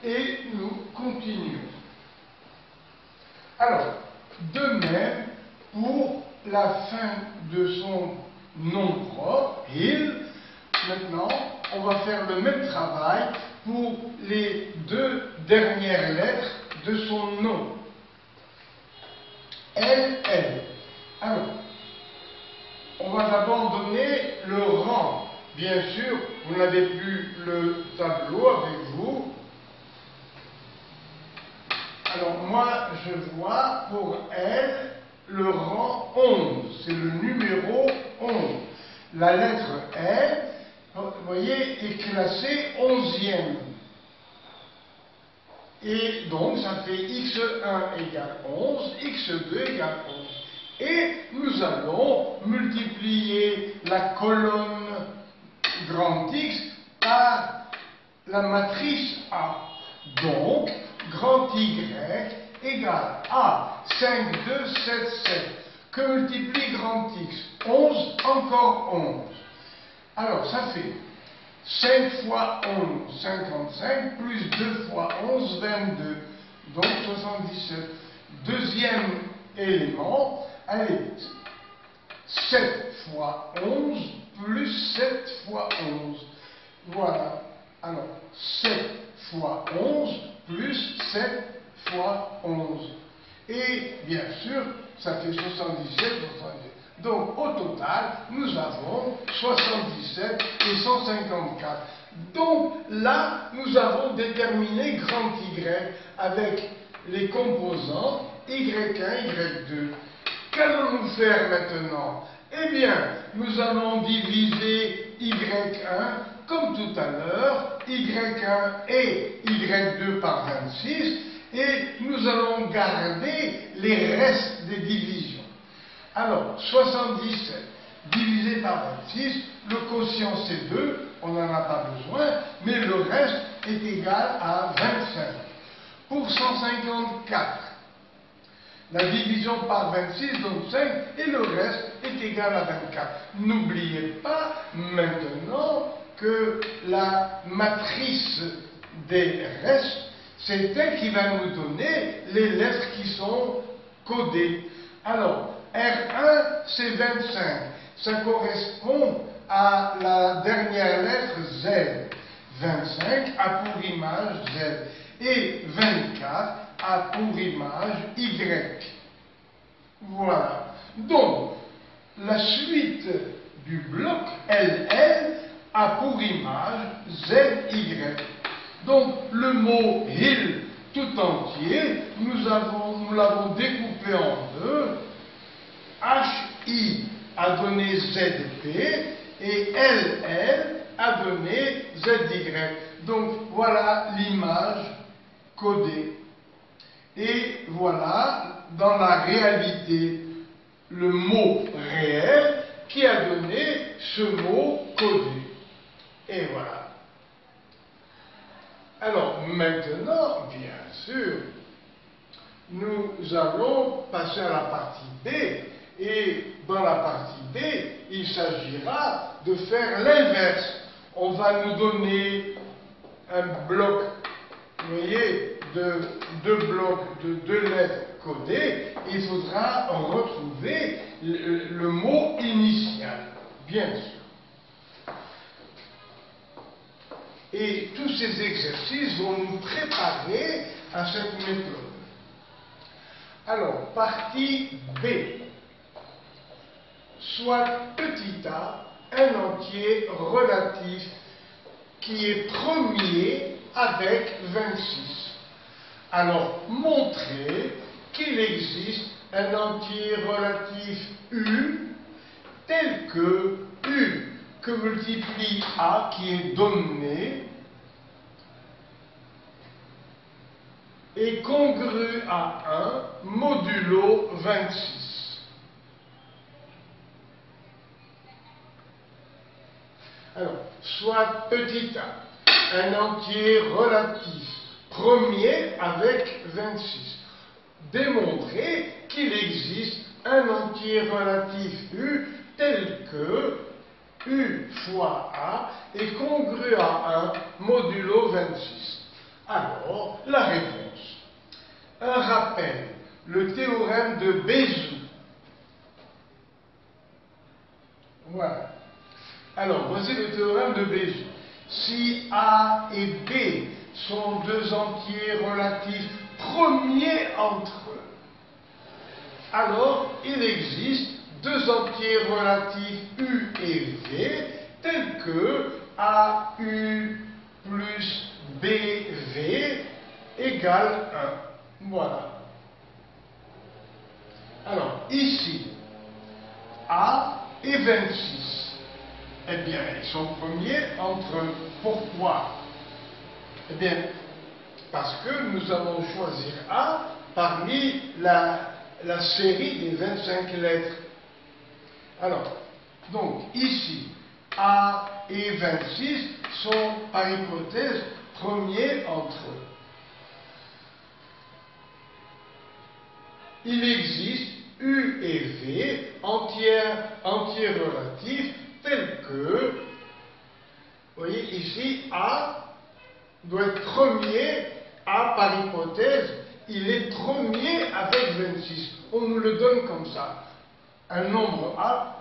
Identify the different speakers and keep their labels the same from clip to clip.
Speaker 1: et nous continuons. Alors, de même, pour la fin de son nom propre, il, maintenant, on va faire le même travail pour les deux dernières lettres de son nom. Elle. Alors, on va d'abord donner le rang. Bien sûr, vous n'avez plus le tableau avec vous. Alors, moi, je vois pour elle le rang 11. C'est le numéro 11. La lettre L, vous voyez, est classée 11e. Et donc, ça fait x1 égale 11, x2 égale 11. Et nous allons multiplier la colonne grand X par la matrice A. Donc, grand Y égale A, 5, 2, 7, 7. Que multiplie grand X? 11, encore 11. Alors, ça fait 5 fois 11, 55, plus 2 fois 11, 22. Donc, 77. Deuxième élément, allez, 7 fois 11, plus 7 fois 11. Voilà. Alors, 7 fois 11, plus 7 fois 11. Et, bien sûr, ça fait 77, 77. Donc, au total, nous avons 77 et 154. Donc, là, nous avons déterminé grand Y avec les composants Y1, Y2. Qu'allons-nous faire maintenant? Eh bien, nous allons diviser Y1 comme tout à l'heure, Y1 et Y2 par 26, et nous allons garder les restes des divisions. Alors, 77 divisé par 26, le quotient c'est 2, on n'en a pas besoin, mais le reste est égal à 25. Pour 154, la division par 26 donne 5 et le reste est égal à 24. N'oubliez pas maintenant que la matrice des restes, c'est elle qui va nous donner les lettres qui sont codées. Alors, R1, c'est 25. Ça correspond à la dernière lettre Z. 25 a pour image Z. Et 24 a pour image Y. Voilà. Donc, la suite du bloc LL a pour image ZY. Donc, le mot HIL tout entier, nous l'avons découpé en deux. HI a donné ZP et LL a donné ZY. Donc, voilà l'image codée. Et voilà, dans la réalité, le mot réel qui a donné ce mot codé. Et voilà. Alors, maintenant, bien sûr, nous allons passer à la partie B. Et dans la partie B, il s'agira de faire l'inverse. On va nous donner un bloc, vous voyez, de deux blocs de deux lettres codées. Il faudra retrouver le mot initial, bien sûr. Et tous ces exercices vont nous préparer à cette méthode. Alors, partie B. Soit petit a un entier relatif qui est premier avec 26. Alors, montrez qu'il existe un entier relatif U tel que U que multiplie A qui est donné est congru à 1 modulo 26. Alors, soit petit a, un entier relatif, premier avec 26. Démontrer qu'il existe un entier relatif U tel que U fois A est congru à 1 modulo 26. Alors, la réponse. Un rappel, le théorème de Bézout. Voilà. Alors, voici le théorème de Bézout. Si A et B sont deux entiers relatifs premiers entre eux, alors il existe deux entiers relatifs U et V tels que AU plus BV égale 1. Voilà. Alors, ici, A et 26. Eh bien, ils sont premiers entre eux. Pourquoi? Eh bien, parce que nous allons choisir A parmi la série des 25 lettres. Alors, donc, ici, A et 26 sont, par hypothèse, premiers entre eux. Il existe U et V entiers relatifs tels que, vous voyez ici, A doit être premier, A par hypothèse, il est premier avec 26. On nous le donne comme ça. Un nombre A,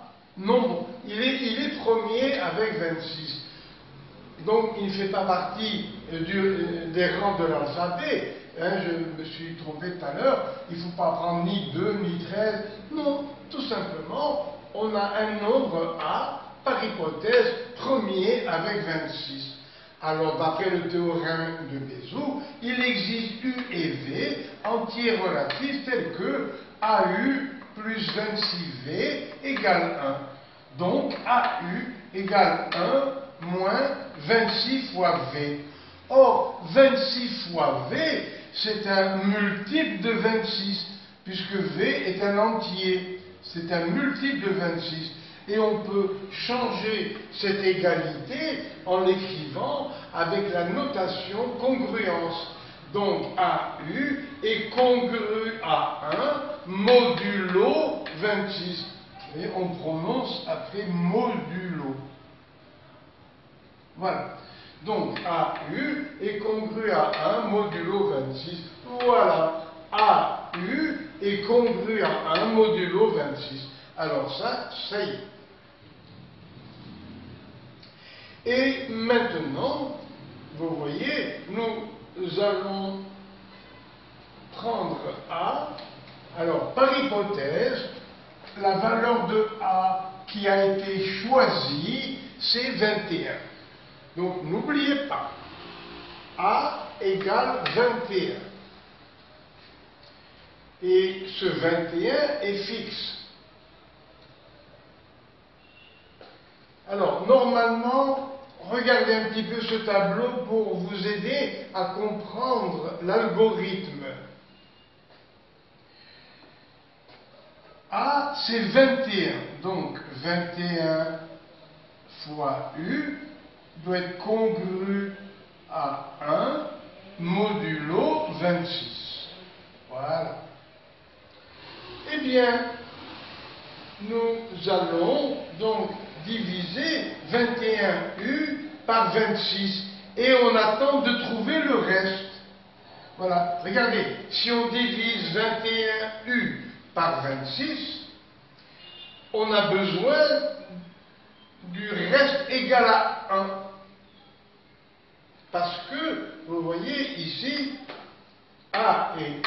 Speaker 1: il est premier avec 26. Donc il ne fait pas partie des rangs de l'alphabet. Hein, je me suis trompé tout à l'heure, il ne faut pas prendre ni 2 ni 13. Non, tout simplement, on a un nombre A, par hypothèse, premier avec 26. Alors, d'après le théorème de Bézout, il existe U et V entiers relatifs tels que AU plus 26V égale 1. Donc, AU égale 1 moins 26 fois V. Or, 26 fois V, c'est un multiple de 26, puisque V est un entier. C'est un multiple de 26. Et on peut changer cette égalité en l'écrivant avec la notation congruence. Donc, AU est congru à 1 modulo 26. Et on prononce après modulo. Voilà. Donc, AU est congru à 1 modulo 26. Voilà. AU est congru à 1 modulo 26. Alors ça y est. Et maintenant, vous voyez, nous allons prendre A. Alors, par hypothèse, la valeur de A qui a été choisie, c'est 21. Donc, n'oubliez pas, A égale 21. Et ce 21 est fixe. Alors, normalement, regardez un petit peu ce tableau pour vous aider à comprendre l'algorithme. A, c'est 21. Donc, 21 fois U doit être congru à 1 modulo 26. Voilà. Eh bien, nous allons donc diviser 21U par 26 et on attend de trouver le reste. Voilà, regardez, si on divise 21U par 26, on a besoin du reste égal à 1. Parce que, vous voyez ici, A et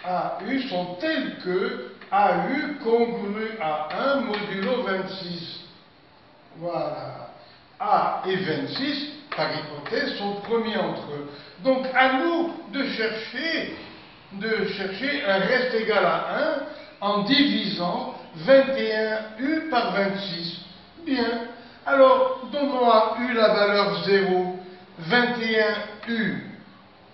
Speaker 1: AU sont tels que AU congru à 1 modulo 26. Voilà. A et 26, par hypothèse, sont premiers entre eux. Donc, à nous de chercher un reste égal à 1 en divisant 21U par 26. Bien. Alors, donnons à U la valeur 0. 21U.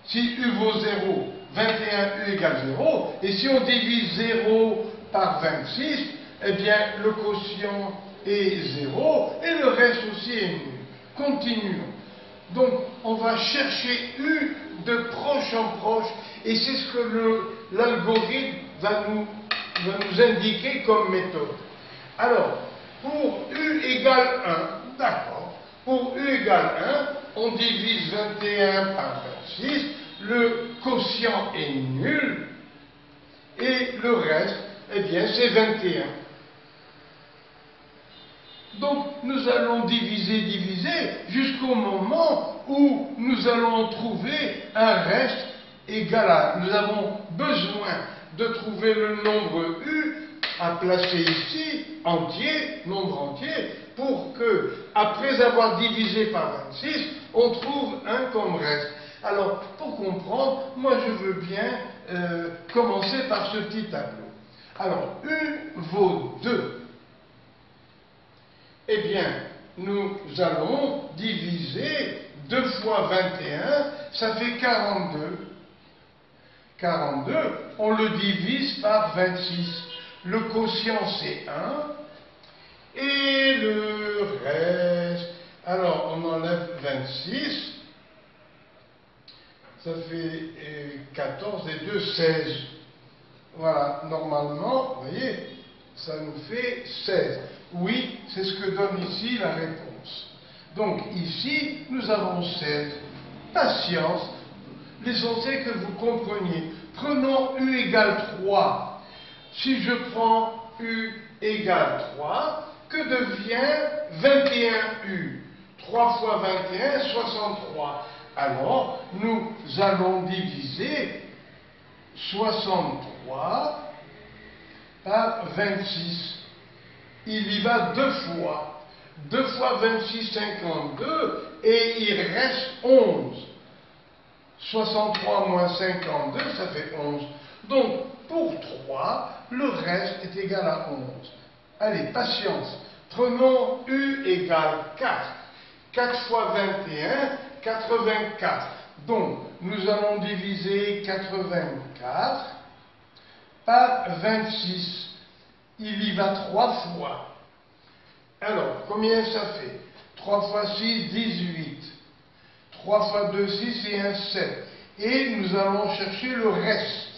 Speaker 1: Si U vaut 0, 21U égale 0. Et si on divise 0 par 26, eh bien, le quotient est 0 et le reste aussi est nul. Continuons. Donc, on va chercher U de proche en proche et c'est ce que l'algorithme va nous indiquer comme méthode. Alors, pour U égale 1, d'accord, pour U égale on divise 21 par 26, le quotient est nul, et le reste, eh bien, c'est 21. Donc, nous allons diviser jusqu'au moment où nous allons trouver un reste égal à... Nous avons besoin de trouver le nombre U à placer ici, entier, nombre entier, pour que, après avoir divisé par 26, on trouve un comme reste. Alors, pour comprendre, moi je veux bien commencer par ce petit tableau. Alors, U vaut 2. Eh bien, nous allons diviser 2 fois 21, ça fait 42. 42, on le divise par 26. Le quotient, c'est 1. Et le reste, alors on enlève 26. Ça fait 14 et 2, 16. Voilà, normalement, vous voyez, ça nous fait 16. Oui, c'est ce que donne ici la réponse. Donc ici, nous avons 16. Patience, l'essentiel que vous compreniez. Prenons U égale 3. Si je prends U égale 3, que devient 21U? 3 fois 21, 63. Alors, nous allons diviser 63 par 26. Il y va 2 fois. 2 fois 26, 52, et il reste 11. 63 moins 52, ça fait 11. Donc, pour 3, le reste est égal à 11. Allez, patience. Prenons U égale 4. 4 fois 21, 84. Donc, nous allons diviser 84 par 26. Il y va 3 fois. Alors, combien ça fait? 3 fois 6, 18. 3 fois 2, 6 et 1, 7. Et nous allons chercher le reste.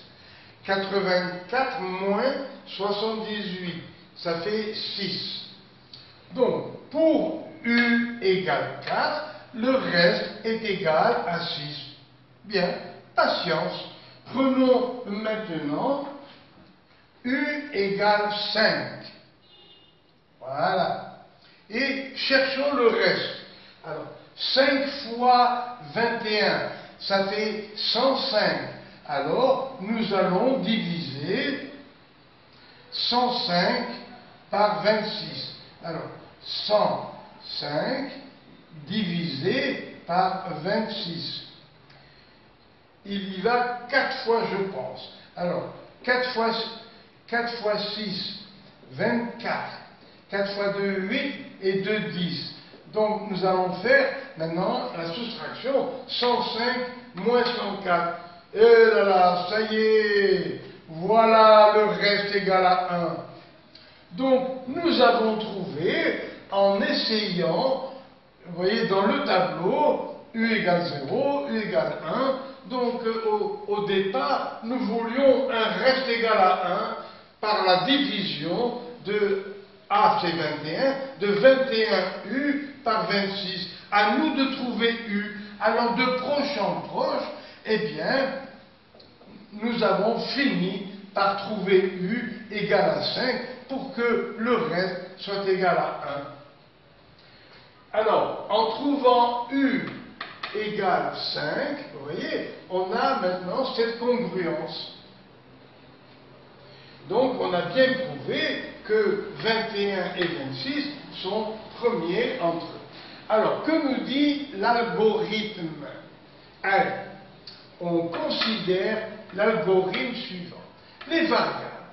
Speaker 1: 84 moins 78. Ça fait 6. Donc, pour U égale 4, le reste est égal à 6. Bien, patience. Prenons maintenant U égale 5. Voilà. Et cherchons le reste. Alors, 5 fois 21, ça fait 105. Alors, nous allons diviser 105 par 26. Alors, 105 divisé par 26. Il y va 4 fois, je pense. Alors, 4 fois 6, 24. 4 fois 2, 8 et 2, 10. Donc, nous allons faire maintenant la soustraction. 105 moins 104. Et là là, ça y est. Voilà le reste égal à 1. Donc, nous avons trouvé, en essayant, vous voyez, dans le tableau, U égale 0, U égale 1. Donc, au départ, nous voulions un reste égal à 1 par la division de A, c'est 21, de 21U par 26. À nous de trouver U. Alors, de proche en proche, eh bien, nous avons fini par trouver U égale à 5 pour que le reste soit égal à 1. Alors, en trouvant U égale 5, vous voyez, on a maintenant cette congruence. Donc, on a bien prouvé que 21 et 26 sont premiers entre eux. Alors, que nous dit l'algorithme? Alors, on considère l'algorithme suivant. Les variables,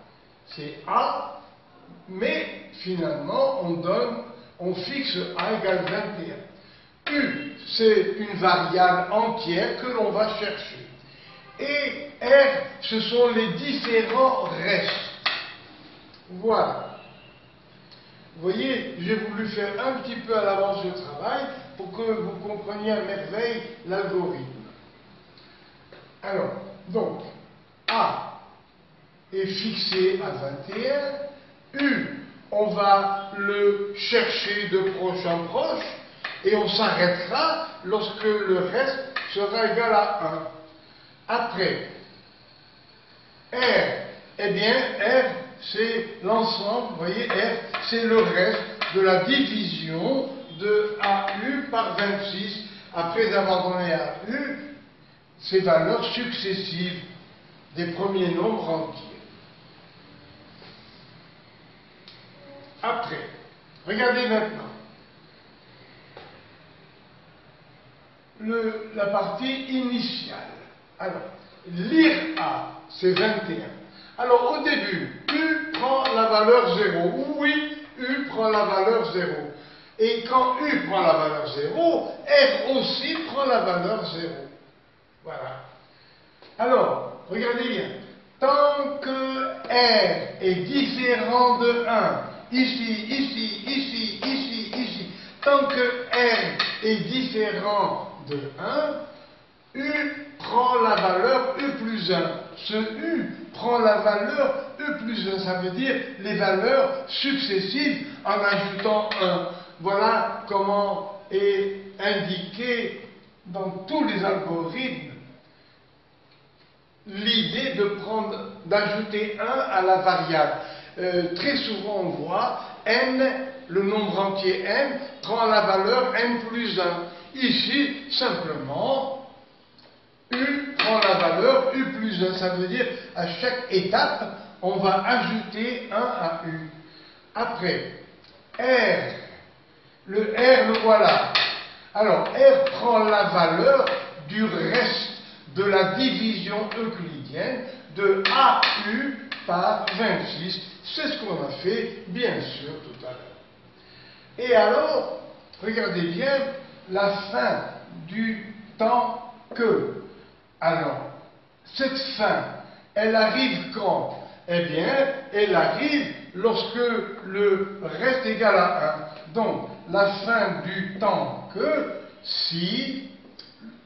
Speaker 1: c'est A, mais finalement, on fixe A égale 21. U, c'est une variable entière que l'on va chercher. Et R, ce sont les différents restes. Voilà. Vous voyez, j'ai voulu faire un petit peu à l'avance le travail pour que vous compreniez à merveille l'algorithme. Alors, donc, A est fixé à 21. U, on va le chercher de proche en proche. Et on s'arrêtera lorsque le reste sera égal à 1. Après, R, eh bien, R, c'est l'ensemble, vous voyez, R, c'est le reste de la division de AU par 26, après avoir donné à U ces valeurs successives des premiers nombres entiers. Après, regardez maintenant la partie initiale. Alors, lire A, c'est 21. Alors, au début, U prend la valeur 0. Oui, U prend la valeur 0. Et quand U prend la valeur 0, R aussi prend la valeur 0. Voilà. Alors, regardez bien. Tant que R est différent de 1, ici, tant que R est différent de 1, U prend la valeur U plus 1. Ce U prend la valeur U plus 1, ça veut dire les valeurs successives en ajoutant 1. Voilà comment est indiqué dans tous les algorithmes l'idée d'ajouter 1 à la variable. Très souvent on voit n, le nombre entier n, prend la valeur n plus 1. Ici, simplement, U prend la valeur U plus 1. Ça veut dire, à chaque étape, on va ajouter 1 à U. Après, R, le R, le voilà. Alors, R prend la valeur du reste de la division euclidienne de AU par 26. C'est ce qu'on a fait, bien sûr, tout à l'heure. Et alors, regardez bien la fin du temps que. Alors, cette fin, elle arrive quand? Eh bien, elle arrive lorsque le reste est égal à 1. Donc, la fin du temps que, si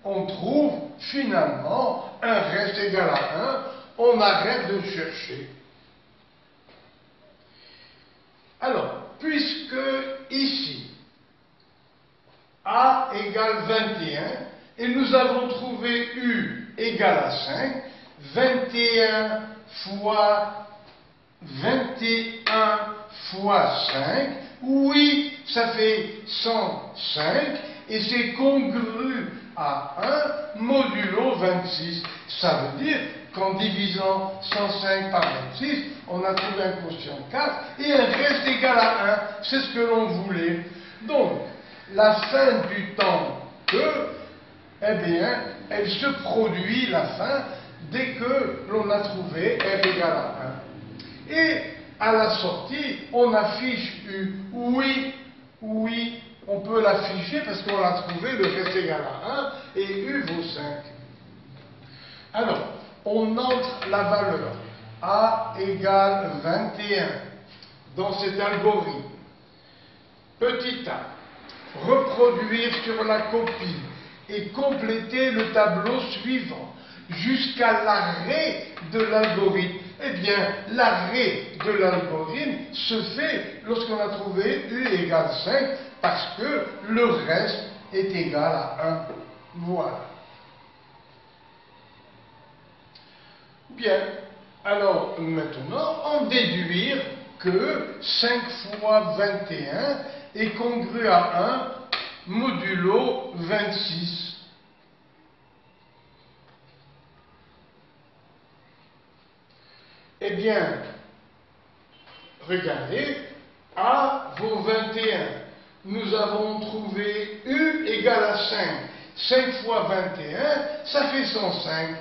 Speaker 1: on trouve finalement un reste égal à 1, on arrête de chercher. Alors, puisque ici, A égale 21, et nous avons trouvé U égale à 5, 21 fois 21 fois 5, oui, ça fait 105, et c'est congru à 1 modulo 26. Ça veut dire qu'en divisant 105 par 26, on a trouvé un quotient 4 et un reste égal à 1. C'est ce que l'on voulait. Donc, la fin du temps que, eh bien, elle se produit, la fin, dès que l'on a trouvé R égale à 1. Et à la sortie, on affiche U. Oui, oui, on peut l'afficher parce qu'on a trouvé le reste égal à 1 et U vaut 5. Alors, on entre la valeur A égale 21 dans cet algorithme. Petit a, reproduire sur la copie et compléter le tableau suivant jusqu'à l'arrêt de l'algorithme. Eh bien, l'arrêt de l'algorithme se fait lorsqu'on a trouvé U égale 5 parce que le reste est égal à 1. Voilà. Bien, alors maintenant, en déduire que 5 fois 21 est congru à 1 modulo 26. Eh bien, regardez, A vaut 21. Nous avons trouvé U égale à 5. 5 fois 21, ça fait 105.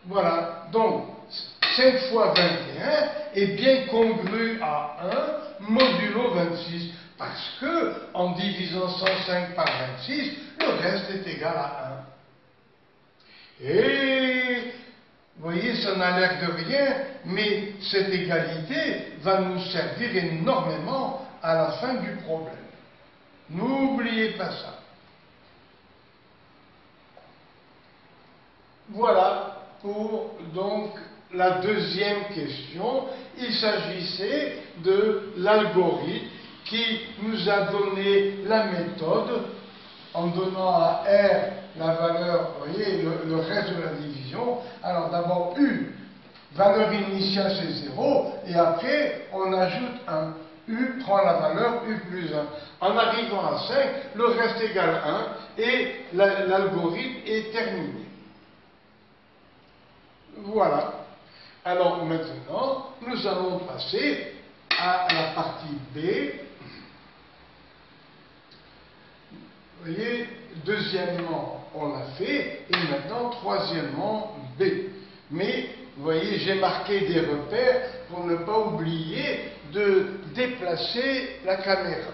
Speaker 1: Voilà, donc 5 fois 21 est bien congru à 1 modulo 26. Parce que, en divisant 105 par 26, le reste est égal à 1. Et vous voyez, ça n'a l'air de rien, mais cette égalité va nous servir énormément à la fin du problème. N'oubliez pas ça. Voilà pour donc la deuxième question. Il s'agissait de l'algorithme qui nous a donné la méthode en donnant à R la valeur, vous voyez, le reste de la division. Alors d'abord U, valeur initiale c'est 0, et après on ajoute un U prend la valeur U plus 1. En arrivant à 5, le reste égale 1 et l'algorithme est terminé. Voilà. Alors maintenant, nous allons passer à la partie B. Vous voyez, deuxièmement, on l'a fait, et maintenant, troisièmement, B. Mais, vous voyez, j'ai marqué des repères pour ne pas oublier de déplacer la caméra.